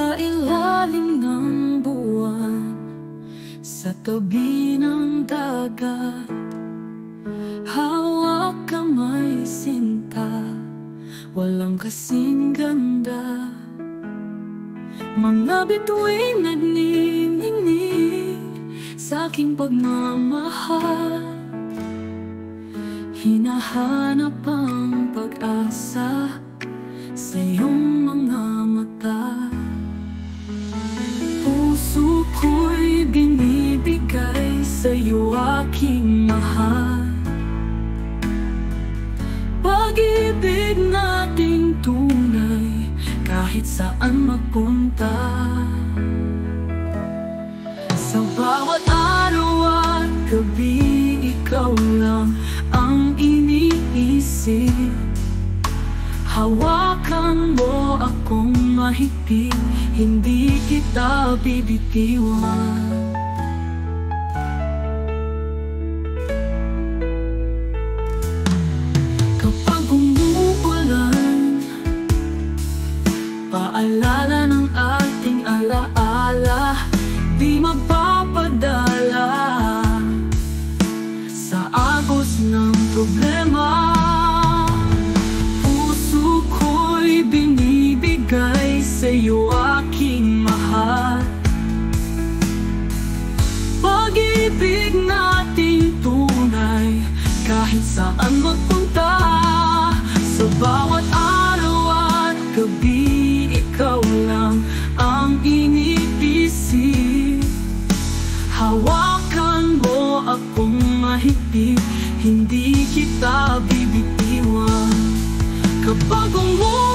Sa ilalim ng buwan, sa tabi ng dagat, hawak kamay sinta, walang kasing ganda. Mga bituin nagniningning sa aking pagmamahal, hinahanap ang pag-asa sa iyong mga mata. Puso ko'y binibigay sa'yo, aking mahal. Pag-ibig nating tunay, kahit saan magpunta. Sa bawat araw at gabi, ikaw lang ang iniisip. Hawakan mo akong mahigpit, hindi kita bibitiwan. Kapag umuulan, paalala ng ating alaala, di magpapadala sa agos ng problema. Puso ko'y binibigay sa'yo, aking mahal. Pag-ibig nating tunay, kahit saan magpunta. Sa bawat araw at gabi, ikaw lang ang iniisip. Hawakan mo akong mahigpit, hindi kita bibitiwan. Kapag umuulan,